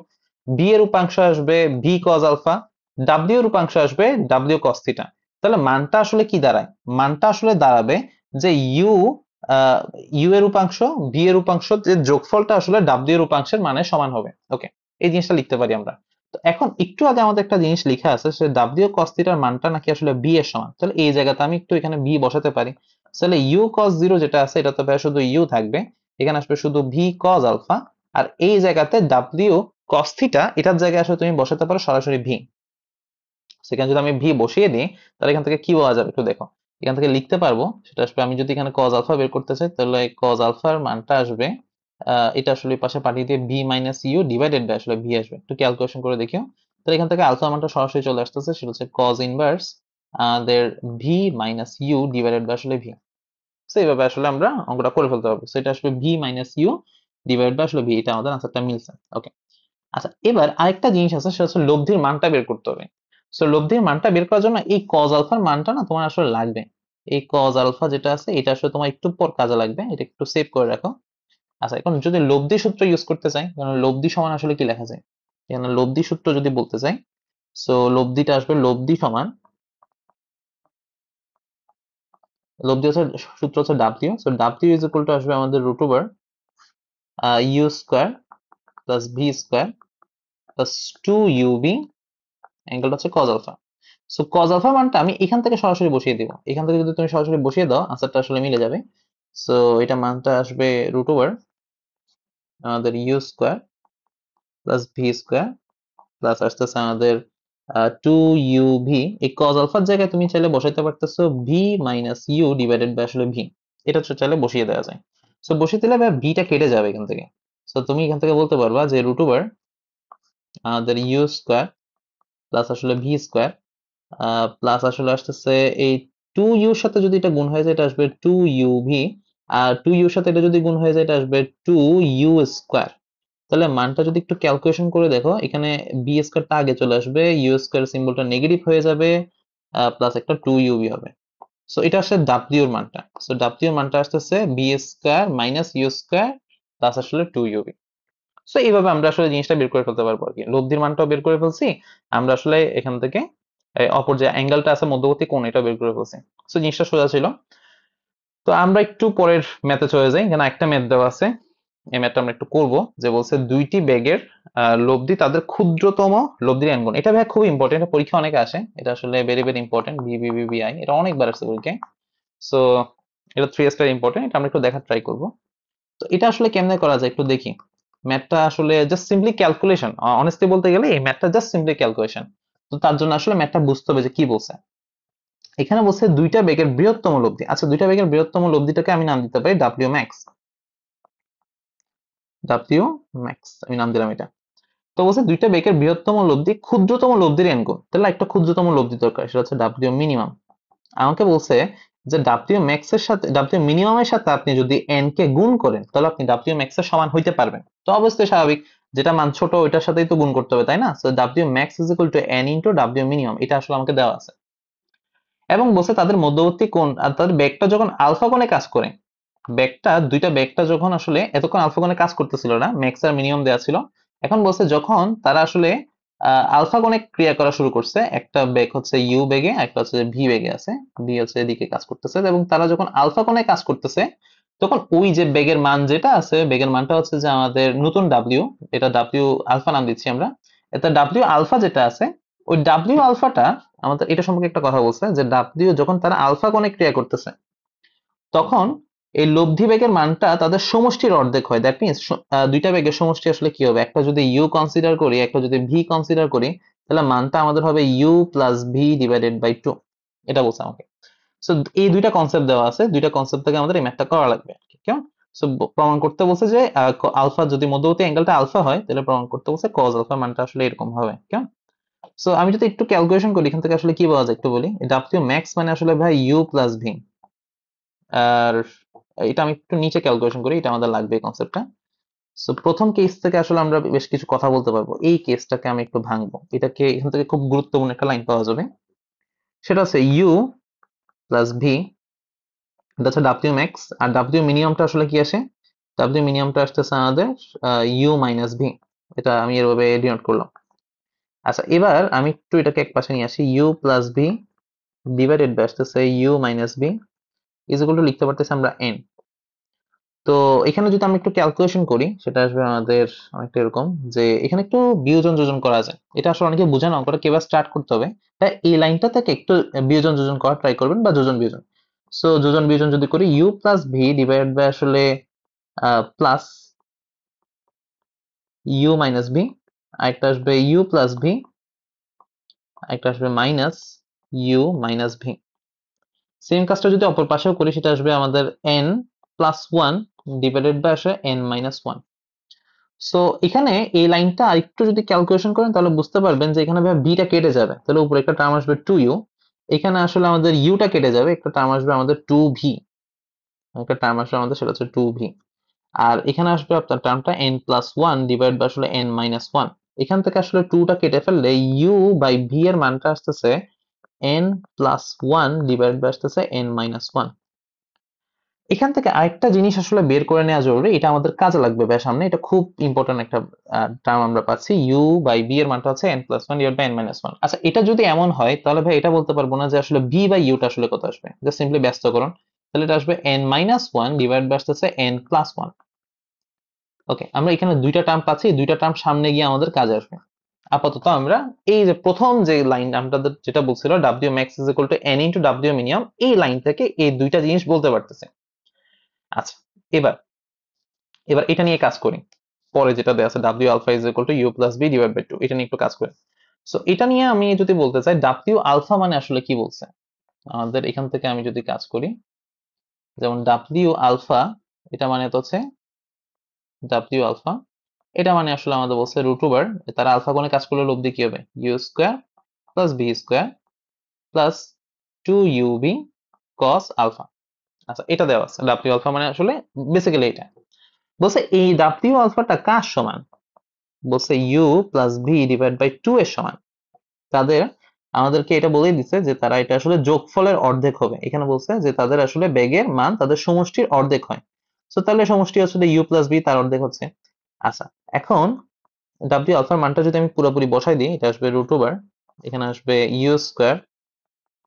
বি এর উপাংশ আসবে ভি কস আলফা, ডাব্লিউ এর উপাংশ আসবে ডাব্লিউ কস থিটা। তাহলে মানটা আসলে কি দাঁড়ায়? মানটা আসলে দাঁড়াবে যে ইউ আহ ইউ এর উপাংশ ভি এর উপাংশ যে যোগফলটা আসলে ডাব্লিউ এর উপাংশের মানে সমান হবে। ওকে, এই জিনিসটা লিখতে পারি আমরা। তো এখন একটু আগে আমাদের একটা জিনিস লেখা আছে সে ডাব্লিউ কস থিটার মানটা নাকি আসলে বি এর সমান, তাহলে এই জায়গাতে আমি একটু এখানে বি বসাতে পারি। তাহলে ইউ কস জিরো যেটা আছে এটা তো ভাই শুধু ইউ থাকবে, এখানে আসবে শুধু ভি কস আলফা, আর এই জায়গাতে ডাব্লিউ কস থিটা এটার জায়গায় আসলে তুমি বসাতে পারো সরাসরি ভি। সেখানে যদি আমি ভি বসিয়ে দিই তাহলে এখান থেকে কি পাওয়া যাবে একটু দেখো, এখান থেকে লিখতে পারবো সেটা আসবে, আমি যদি এখানে কজ আলফা বের করতে চাই তাহলে কজ আলফার মানটা আসবে এটা আসলে পাশে পাঠিয়ে দিয়ে b minus u divided by আসলে ভি আসবে, একটু ক্যালকুলেশন করে দেখিও। তাহলে এখান থেকে আলফা মানটা সরাসরি চলে আসতেছে, সেটা হচ্ছে কজ ইনভার্স দের v minus u divided by আসলে ভি। তো এইভাবে আসলে আমরা অঙ্কটা করে ফেলতে পারবো, সেটা আসবে v minus u divided by আসলে ভি, এটা আমাদের আনসারটা মিলছে। ওকে, আচ্ছা, এবার আরেকটা জিনিস আছে সেটা হচ্ছে লব্ধির মানটা বের করতে হবে। সো লব্ধির মানটা বের করার জন্য এই কজ আলফার মানটা না তোমার আসলে লাগবে। এই কজ আলফা যেটা আছে এটা আসলে তোমার একটু পর কাজে লাগবে, এটা একটু সেভ করে রাখো। আচ্ছা, এখন যদি লব্ধি সূত্র ইউজ করতে চাই, কারণ লব্ধি সমান আসলে কি লেখা যায়, এখানে লব্ধি সূত্র যদি বলতে চাই, সো লব্ধিটা আসবে লব্ধি সমান লব্ধি হচ্ছে সূত্র হচ্ছে W, so W is equal to আসবে আমাদের root over you square plus V square plus 2 U V, অ্যাঙ্গেলটা হচ্ছে cos alpha. So cos alpha মানটা আমি এখান থেকে সরাসরি বসিয়ে দিব, এখান থেকে যদি তুমি সরাসরি বসিয়ে দাও আনসারটা আসলে মিলে যাবে। সো এটা মানটা আসবে রুট ওভার আমাদের u square plus V square plus আসতেছে আমাদের 2 ইউভি। এই কজ আলফার জায়গায় তুমি চাইলে বসাইতে পারতেছো v minus u divided by আসলে ভি, এটা হচ্ছে চাইলে বসিয়ে দেওয়া যায়। সো বসিয়ে দিলে ভিটা কেটে যাবে এখান থেকে। সো তুমি এখান থেকে বলতে পারবা যে রুট ওভার আমাদের ইউ স্কোয়ার প্লাস আসলে ভি স্কোয়ার প্লাস আসলে আসতেছে এই 2 ইউর সাথে যদি এটা গুণ হয়ে যায় এটা আসবে 2 ইউভি, আর 2 ইউর সাথে এটা যদি গুণ হয়ে যায় এটা আসবে 2 ইউ স্কোয়ার। তাহলে মানটা যদি একটু ক্যালকুলেশন করে দেখো, এখানে বি স্কোয়ারটা আগে চলে আসবে, ইউ স্কোয়ার সিম্বলটা নেগেটিভ হয়ে যাবে, প্লাস একটা 2 ইউবি হবে। সো এটা আসলে ডাব্লিউ এর মানটা। সো ডাব্লিউ এর মানটা আসতেছে b square minus u square plus আসলে 2 ইউবি। সো এইভাবে আমরা আসলে জিনিসটা বের করে ফেলতে পারবো আর কি, লব্ধির মানটাও বের করে ফেলছি আমরা আসলে এখান থেকে, অপর যে অ্যাঙ্গেলটা আছে মধ্যবর্তী কোণ এটা বের করে ফেলছি। সো জিনিসটা সোজা ছিল। তো আমরা একটু পরের ম্যাথে চলে যাই, এখানে একটা ম্যাথ দেওয়া আছে, এই ম্যাথটা আমরা একটু করব। যে বলছে দুইটি বেগের লব্ধি তাদের ক্ষুদ্রতম লব্ধির n গুণ। এটা ভাই খুব ইম্পর্টেন্ট, পরীক্ষা অনেক আসে, এটা আসলে ভেরি ভেরি ইম্পর্টেন্ট, বিবিবিবিআই এটা অনেকবার আসছে পরীক্ষায়। সো এটা 3 স্টার ইম্পর্টেন্ট, এটা আমরা একটু দেখার ট্রাই করব। তো এটা আসলে কেমনে করা যায় একটু দেখি। ম্যাথটা আসলে জাস্ট সিম্পলি ক্যালকুলেশন, অনেস্টলি বলতে গেলে এই ম্যাথটা জাস্ট সিম্পলি ক্যালকুলেশন। তো তার জন্য আসলে ম্যাথটা বুঝতে হবে যে কি বলছে। এখানে বলছে দুইটা বেগের বৃহত্তম লব্ধি। আচ্ছা, দুইটা বেগের বৃহত্তম লব্ধিটাকে আমি নাম দিতে পারি ডাব্লিউ ম্যাক্স। ডাব্লিউ ম্যাক্স আমি নাম দিলাম এটা। তো বলছে দুইটা বেগের বৃহত্তম লব্ধি ক্ষুদ্রতম লব্ধির n গুণ, তাহলে একটা ক্ষুদ্রতম লব্ধি দরকার, সেটা হচ্ছে ডাব্লিউ মিনিমাম। আমাকে বলছে যে ডাব্লিউ ম্যাক্স এর সাথে ডাব্লিউ মিনিমামের সাথে আপনি যদি n কে গুণ করেন তাহলে আপনি ডাব্লিউ ম্যাক্স এর সমান হইতে পারবেন। তো অবশ্যই স্বাভাবিক, যেটা মান ছোট ওইটার সাথেই তো গুণ করতে হবে, তাই না? So W max is equal two n into W minimum, এটা আসলে আমাকে দেওয়া আছে। এবং বলছে তাদের মধ্যবর্তী কোণ আর তাদের বেগটা যখন আলফা কোণে কাজ করে, দুইটা বেগটা যখন আসলে এতক্ষণ আলফা কোণে কাজ করতেছিল না, ম্যাক্স আর মিনিমাম দেওয়া ছিল, এখন বলছে যখন তারা আসলে আলফা কোণে ক্রিয়া করা শুরু করছে, একটা বেগ হচ্ছে ইউ বেগে, একটা হচ্ছে ভি বেগে আছে, ভি হচ্ছে এদিকে কাজ করতেছে, এবং তারা যখন আলফা কোণে কাজ করতেছে তখন ওই যে বেগের মান যেটা আছে, বেগের মানটা হচ্ছে যে আমাদের নতুন ডাব্লিউ, এটা ডাব্লিউ আলফা নাম দিচ্ছি আমরা, এটা ডাব্লিউ আলফা যেটা আছে, ওই ডাব্লিউ আলফাটা আমাদের এটা সম্পর্কে একটা কথা বলছে যে ডাব্লিউ যখন তারা আলফা কোণে ক্রিয়া করতেছে তখন এই লব্ধি বেগের মানটা তাদের সমষ্টির অর্ধেক হয়। দ্যাট মিনস দুইটা বেগের সমষ্টি আসলে কি হবে, একটা যদি ইউ কনসিডার করি একটা যদি ভি কনসিডার করি, তাহলে মানটা আমাদের হবে u plus V divided by 2, এটা বলছে আমাকে। সো এই দুইটা কনসেপ্ট দেওয়া আছে, দুইটা কনসেপ্ট থেকে আমাদের এই ম্যাথটা করা লাগবে আর কি, কেমন? সো প্রমাণ করতে বলছে যে আলফা যদি মধ্যবর্তী অ্যাঙ্গেলটা আলফা হয় তাহলে প্রমাণ করতে বলছে কজ আলফা মানটা আসলে এরকম হবে, কেমন? সো আমি যদি একটু ক্যালকুলেশন করি এখান থেকে আসলে কি পাওয়া যায় একটু বলি। ডাব্লিউ ম্যাক্স মানে আসলে ভাই ইউ প্লাস ভি, আর এটা আমি একটু নিচে ক্যালকুলেশন করি, এটা আমাদের লাগবে এই কনসেপ্টটা। সো প্রথম কেস থেকে আসলে আমরা বেশ কিছু কথা বলতে পারবো, এই কেসটাকে আমি একটু ভাঙবো, এটাকে এখান থেকে খুব গুরুত্বপূর্ণ একটা লাইন পাওয়া যাবে, সেটা হচ্ছে ইউ প্লাস ভি, এটা হচ্ছে ডাব্লিউ ম্যাক্স, আর ডাব্লিউ মিনিমামটা আসলে কি আসে, ডাব্লিউ মিনিমামটা আসতেছে আমাদের ইউ মাইনাস ভি, এটা আমি এভাবে ডিনোট করলাম। আচ্ছা, এবার আমি একটু এটাকে এক পাশে নিয়ে আসি, U plus V divided by আসতেছে U minus V is equal to লিখতে পারতেছি আমরা এন। তো এখানে যদি আমি একটু ক্যালকুলেশন করি সেটা আসবে আমাদের অনেকটা এরকম, যে এখানে একটু বিয়োজন যোজন করা যায়, এটা আসলে অনেকে বোঝে না, অঙ্কটা কিভাবে স্টার্ট করতে হবে, তাই এই লাইনটা থেকে একটু বিয়োজন যোজন করা ট্রাই করবেন, বা যোজন বিয়োজন। সো যোজন বিয়োজন যদি করি u plus V divided by আসলে প্লাস ইউ মাইনাস ভি, আরেকটা আসবে ইউ প্লাস ভি, আরেকটা আসবে minus u minus v. Same কাজটা যদি অপর পাশেও করি সেটা আসবে আমাদের n plus one divided by আসে এন মাইনাস ওয়ান। সো এখানে এই লাইনটা আরেকটু যদি ক্যালকুলেশন করেন তাহলে বুঝতে পারবেন যে এখানে বিটা কেটে যাবে, তাহলে উপরে একটা টার্ম আসবে 2u, এখানে আসলে আমাদের ইউটা কেটে যাবে, একটা টার্ম আসবে আমাদের 2v, একটা টার্ম আসবে আমাদের সেটা হচ্ছে 2v, আর এখানে আসবে আপনার টার্মটা n plus one divide by আসলে n মাইনাস ওয়ান। এখান থেকে আসলে 2টা কেটে ফেললে u বাই v এর মানটা আসতেছে n plus one divide by আসতেছে n মাইনাস ওয়ান। এখান থেকে আরেকটা জিনিস আসলে বের করে নেওয়া জরুরি, এটা আমাদের কাজে লাগবে ভাই সামনে, এটা খুব ইম্পর্টেন্ট একটা টার্ম আমরা পাচ্ছি, ইউ বাই বি এর মানটা হচ্ছে N plus one divide by N minus one. আচ্ছা, এটা যদি এমন হয় তাহলে ভাই এটা বলতে পারবো না যে আসলে বি বাই ইউটা আসলে কত আসবে, জাস্ট সিম্পলি ব্যস্তকরণ, তাহলে এটা আসবে n minus one divide by আসতেছে n প্লাস ওয়ান। ওকে, আমরা এখানে দুইটা টার্ম পাচ্ছি, এই দুইটা টার্ম সামনে গিয়ে আমাদের কাজে আসবে। আপাতত আমরা এই যে প্রথম যে লাইন আমাদের যেটা বলছিল W max is equal two N into W minimum, এই লাইন থেকে এই দুইটা জিনিস বলতে পারতেছে। আচ্ছা, এবার এবার এটা নিয়ে কাজ করি। পরে যেটা দেওয়া আছে ডাব্লিউ alpha is equal to u plus b divide by two, এটা নিয়ে একটু কাজ করি। সো এটা নিয়ে আমি যদি বলতে চাই ডাব্লিউ আলফা মানে আসলে কি বলছে, আমাদের এখান থেকে আমি যদি কাজ করি, যেমন ডাব্লিউ আলফা, এটা মানে তো হচ্ছে ডাব্লিউ আলফা, এটা মানে আসলে আমাদের বলছে রুট ওভার, তারা আলফা কোণে কাজ করলে লব্ধি কি হবে, u square plus b square plus two you b cos alpha. আচ্ছা, এটা দেওয়া আছে ডাব্লিউ আলফা মানে আসলে বেসিক্যালি এটা বলছে এই ডাব্লিউ আলফাটা কার সমান, বলছে u plus v divide by two এর সমান। তাদের আমাদেরকে এটা বলেই দিচ্ছে যে তারা এটা আসলে যোগফলের অর্ধেক হবে, এখানে বলছে যে তাদের আসলে বেগের মান তাদের সমষ্টির অর্ধেক হয়। সো তাহলে সমষ্টি আসলে ইউ প্লাস বি তার অর্ধেক হচ্ছে। আচ্ছা, এখন ডাব্লিউ আলফার মানটা যদি আমি পুরোপুরি বসাই দিই, এটা আসবে রুট ওভার, এখানে আসবে you square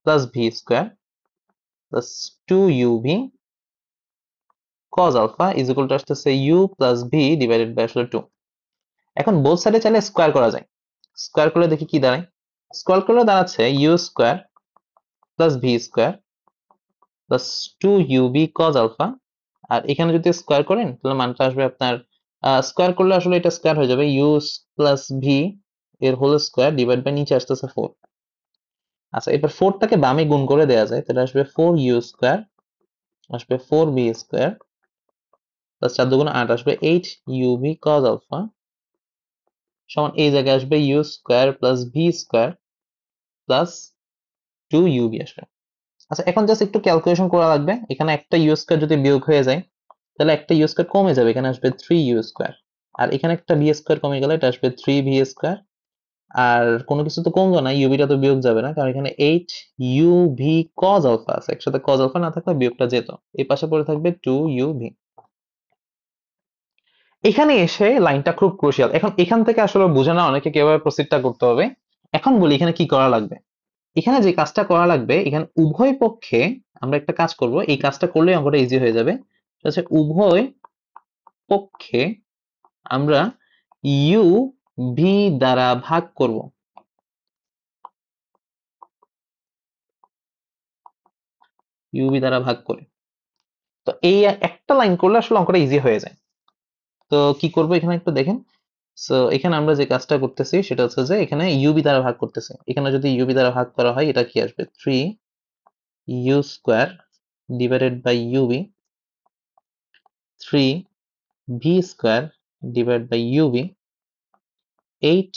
plus V square plus two U V cos alpha is equal to আসতেছে U plus V divided by আসলে টু। এখন বোথ সাইডে চাইলে স্কোয়ার করা যায়, স্কোয়ার করলে দেখি কি দাঁড়ায়, স্কোয়ার করলে দাঁড়াচ্ছে U square plus V square plus two you B cos alpha. আর এখানে যদি স্কোয়ার করেন তাহলে মানটা আসবে আপনার, স্কোয়ার করলে আসলে এটা স্কোয়ার হয়ে যাবে, ইউ প্লাস ভি এর হোল স্কোয়ার ডিভাইড বাই নিচে আসতেছে ফোর। আচ্ছা, এবার ফোরটাকে বামে গুণ করে দেওয়া যায়, তাহলে আসবে ফোর ইউ স্কোয়ার, আসবে ফোর বি স্কোয়ার প্লাস চার দুগুণ আট, আসবে eight u B cos alpha সমান এই জায়গায় আসবে you square plus V square plus two you b আসবে। আচ্ছা, এখন জাস্ট একটু ক্যালকুলেশন করা লাগবে, এখানে একটা ইউ স্কোয়ার যদি বিয়োগ হয়ে যায় তাহলে একটা ইউ স্কোয়ার কমে যাবে, এখানে আসবে থ্রি ইউ স্কোয়ার, আর এখানে একটা বি স্কোয়ার কমে গেলে এটা আসবে থ্রি ভি স্কোয়ার। আর কোনো কিছু তো কমলো না, ইউবিটা তো বিয়োগ যাবে না, কারণ এখানে eight u V cos alpha আছে, একসাথে কজ আলফা না থাকলে বিয়োগটা যেত, এই পাশে পড়ে থাকবে টু ইউ ভি। এখানে এসে লাইনটা খুব ক্রুশিয়াল, এখন এখান থেকে আসলে বোঝে না অনেকে কিভাবে প্রসিডটা করতে হবে। এখন বলি এখানে কি করা লাগবে, এখানে যে কাজটা করা লাগবে, এখানে উভয় পক্ষে আমরা একটা কাজ করব, এই কাজটা করলে অঙ্কটা ইজি হয়ে যাবে। সেটা হচ্ছে উভয় পক্ষে আমরা ইউ ভি দ্বারা ভাগ করব। ইউ ভি দ্বারা ভাগ করে, তো এই একটা লাইন করলে আসলে অঙ্কটা ইজি হয়ে যায়। তো কি করব এখানে একটু দেখেন। সো এখানে আমরা যে কাজটা করতেছি সেটা হচ্ছে যে এখানে ইউবি দ্বারা ভাগ করতেছি, এখানে যদি ইউবি দ্বারা ভাগ করা হয় এটা কি আসবে, three u square divided by u b, three v square divide by u b, eight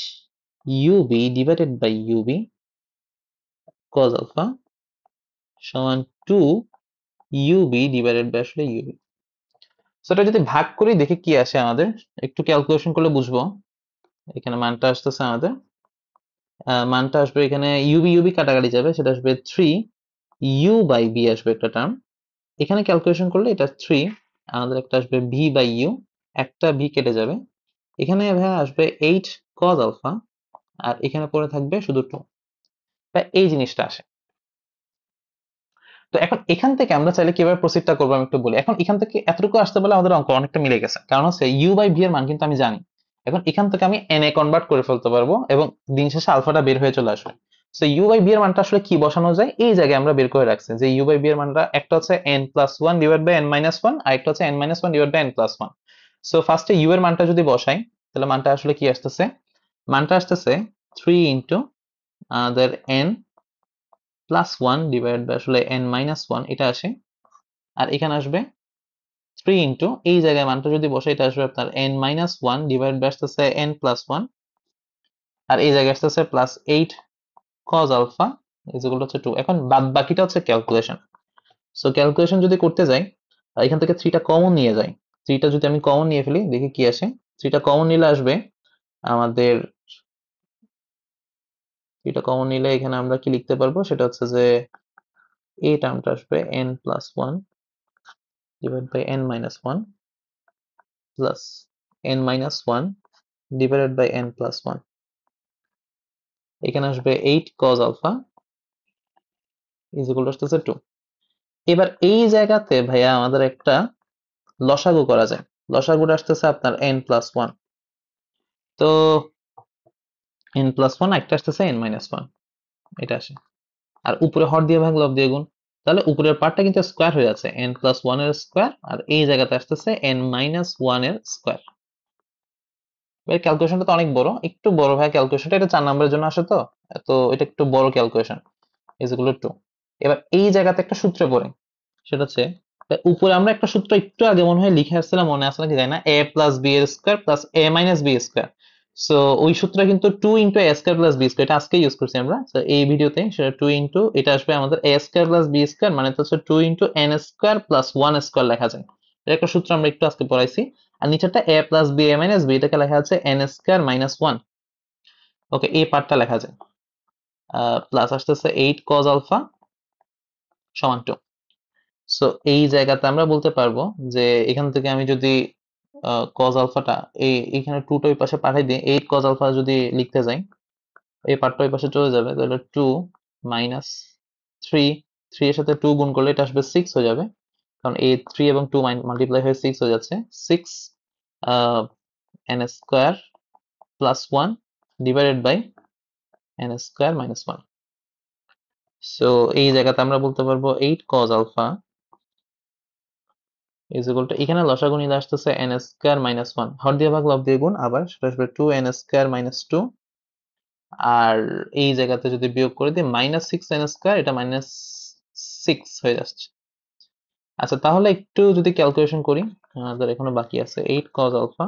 u b divided by u b cos alpha সমান টু ইউবি ডিভাইডেড বাই আসলে ইউবি। সো এটা যদি ভাগ করি দেখি কি আসে আমাদের, একটু ক্যালকুলেশন করলে বুঝবো। এখানে মানটা আসতেছে আমাদের, মানটা আসবে এখানে ইউবি ইউবি কাটাকাটি যাবে, সেটা আসবে থ্রি ইউ বাই বি আসবে একটা টার্ম, এখানে ক্যালকুলেশন করলে এটা থ্রি, আমাদের একটা আসবে ভি বাই ইউ, একটা ভি কেটে যাবে, এখানে আসবে এইট কজ আলফা, আর এখানে পড়ে থাকবে শুধু টু। এই জিনিসটা আসে। তো এখন এখান থেকে আমরা চাইলে কিভাবে প্রসিডটা করবো আমি একটু বলি। এখন এখান থেকে এতটুকু আসতে বলে আমাদের অঙ্ক অনেকটা মিলে গেছে, কারণ হচ্ছে ইউ বাই ভি এর মান কিন্তু আমি জানি, এখন এখান থেকে আমি এন এ কনভার্ট করে ফেলতে পারবো এবং দিন শেষে আলফাটা বের হয়ে চলে আসবে। সো ইউ বাই বি এর মানটা আসলে কি বসানো যায়, এই জায়গায় আমরা বের করে রাখছি যে ইউ বাই বি এর মানটা একটা হচ্ছে N plus one divide by N minus one, আর একটা হচ্ছে N minus one divide by N plus one. So ফার্স্টে ইউ এর মানটা যদি বসাই তাহলে মানটা আসলে কি আসতেছে, মানটা আসতেছে থ্রি ইন্টু আমাদের n plus one divide by আসলে এন মাইনাস ওয়ান, এটা আসে। আর এখানে আসবে থ্রি ইন্টু এই জায়গায় মানটা যদি বসে এটা আসবে আপনার n minus one divide by আসতেছে এন প্লাস ওয়ান, আর এই জায়গায় আসতেছে plus eight cos alpha equal হচ্ছে টু। এখন বাদ বাকিটা হচ্ছে ক্যালকুলেশন। সো ক্যালকুলেশন যদি করতে যাই, এখান থেকে থ্রিটা কমন নিয়ে যাই, থ্রিটা যদি আমি কমন নিয়ে ফেলি দেখি কি আসে, থ্রিটা কমন নিলে আসবে আমাদের, থ্রিটা কমন নিলে এখানে আমরা কি লিখতে পারবো সেটা হচ্ছে যে এই টার্মটা আসবে n plus one divide by N minus one plus n minus one divided by N plus one, এখানে আসবে eight cos alpha is equal to আসতেছে টু। এবার এই জায়গাতে ভাইয়া আমাদের একটা লসাগু করা যায়। লসাগুটা আসতেছে আপনার n+1। তো n+1, একটা আসতেছে n-1, এটা আসে। আর উপরে হর দিয়ে ভাগ, লব দিয়ে গুণ। তাহলে উপরের পার্টটা কিন্তু স্কোয়ার হয়ে যাচ্ছে, n+1 এর স্কোয়ার, আর এই জায়গাতে আসতেছে n-1 এর স্কোয়ার। এর ক্যালকুলেশনটা তো অনেক বড়, একটু বড় ভাই ক্যালকুলেশনটা, এটা 4 নম্বরের জন্য আসে তো। তো এটা একটু বড় ক্যালকুলেশন, ইজ ইকুয়াল টু। এবার এই জায়গাতে একটা সূত্র পড়ে, সেটা হচ্ছে উপরে আমরা একটা সূত্র একটু আগে মনে হয় লিখে আসছিলাম, মনে আছে নাকি জানি না, a প্লাস বি এর square plus a minus b square. So ওই সূত্র কিন্তু 2 into a square plus b square, এটা আজকে ইউজ করছি আমরা। তো এই ভিডিওতে সেটা 2 ইন্টু, এটা আসবে আমাদের a square plus b square, মানে তো হচ্ছে 2 into n square plus 1 square লেখা যায়। এটা একটা সূত্র আমরা একটু আজকে পড়াইছি। আর নিচেরটা a plus b a minus b, এটাকে লেখা আছে n স্কোয়ার মাইনাস 1। ওকে, এই পার্টটা লেখা যায়। প্লাস আসতেছে 8 cos আলফা সমান 2। সো এই জায়গাতে আমরা বলতে পারবো যে এখান থেকে আমি যদি কজ আলফাটা এইখানে 2টা ওই পাশে পাঠাই দিই, 8 কজ আলফা যদি লিখতে যাই, এই পার্টটা ওই পাশে চলে যাবে, তাহলে 2 মাইনাস 3, 3 এর সাথে 2 গুণ করলে এটা আসবে 6 হয়ে যাবে, কারণ এই 3 এবং 2 মাল্টিপ্লাই হয়ে 6 হয়ে যাচ্ছে। 6 n square plus 1 divided by n square minus 1। So এই জায়গাতে আমরা বলতে পারবো 8 cos alpha is equal to, এখানে লসাগু নিলে আসতেছে n স্কয়ার মাইনাস 1, হর দিয়ে ভাগ লব দিয়ে গুণ, আবার সেটা আসবে 2n স্কয়ার মাইনাস 2। আর এই জায়গাতে যদি বিয়োগ করে দিই মাইনাস 6n স্কয়ার, এটা মাইনাস 6 হয়ে যাচ্ছে। আচ্ছা, তাহলে একটু যদি ক্যালকুলেশন করি, আমাদের এখনো বাকি আছে 8 cos আলফা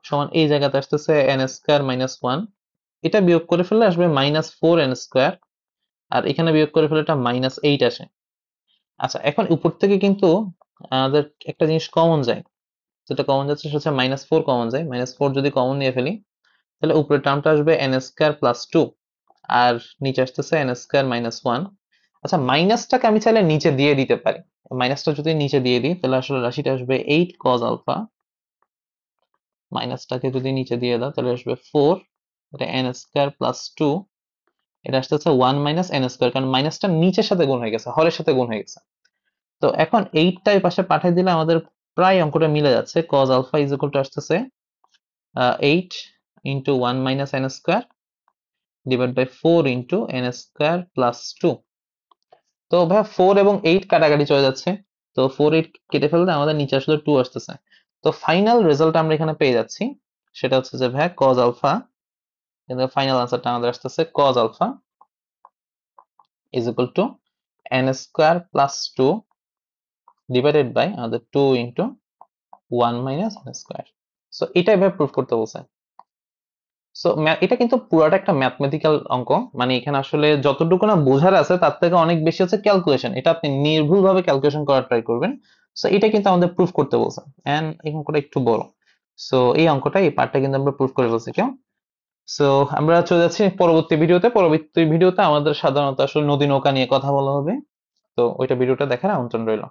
সমান, এই জায়গাতে আসতেছে n স্কয়ার মাইনাস 1, এটা বিয়োগ করে ফেললে আসবে মাইনাস 4n স্কয়ার, আর এখানে বিয়োগ করে ফেললে এটা মাইনাস 8 আসে। আচ্ছা, এখন উপর থেকে কিন্তু আমাদের একটা জিনিস কমন যায়, যেটা কমন যাচ্ছে সেটা হচ্ছে -4 কমন যায়। -4 যদি কমন নিয়ে ফেলি, তাহলে উপরের টার্মটা আসবে n স্কয়ার প্লাস 2, আর নিচে আসতেছে n স্কয়ার মাইনাস 1। আচ্ছা, মাইনাসটাকে আমি চাইলে নিচে দিয়ে দিতে পারি। মাইনাসটা যদি নিচে দিয়ে দিই, তাহলে আসলে রাশিটা আসবে 8 cos আলফা, মাইনাসটাকে যদি নিচে দিয়ে দাও তাহলে আসবে 4, এটা n স্কয়ার প্লাস 2, এটা আসতেছে 1 মাইনাস n স্কয়ার, কারণ মাইনাসটা নিচের সাথে গুণ হয়ে গেছে, হরের সাথে গুণ হয়ে গেছে। তো এখন 8টা এই পাশে পাঠিয়ে দিলে আমাদের প্রায় অঙ্কটা মিলে যাচ্ছে। cos alpha is equal to আসতেছে 8 into 1 minus n square divided by 4 into n square plus 2। তো ভাই 4 এবং 8 কাটাকাটি চলে যাচ্ছে, তো 4 8 কেটে ফেললে আমাদের নিচে আসলে 2 আসতেছে। তো ফাইনাল রেজাল্ট আমরা এখানে পেয়ে যাচ্ছি, সেটা হচ্ছে যে ভাই cos আলফা, কিন্তু ফাইনাল আনসারটা আমাদের আসতেছে cos alpha is equal to n square plus 2 divided by আমাদের 2 into 1 minus n square। So এটাই ভাই প্রুফ করতে বলছে। সো এটা কিন্তু পুরোটা একটা ম্যাথমেটিক্যাল অঙ্ক, মানে এখানে আসলে যতটুকু না বোঝার আছে তার থেকে অনেক বেশি হচ্ছে ক্যালকুলেশন, এটা আপনি নির্ভুলভাবে ক্যালকুলেশন করার ট্রাই করবেন। সো এটা কিন্তু আমাদের প্রুফ করতে বলছে, এন্ড এই অঙ্কটা একটু বড়। সো এই অঙ্কটা, এই পার্টটা কিন্তু আমরা প্রুফ করে বলছি কেউ। সো আমরা চলে যাচ্ছি পরবর্তী ভিডিওতে। পরবর্তী ভিডিওতে আমাদের সাধারণত আসলে নদী নৌকা নিয়ে কথা বলা হবে, তো ওইটা ভিডিওটা দেখার আমন্ত্রণ রইল।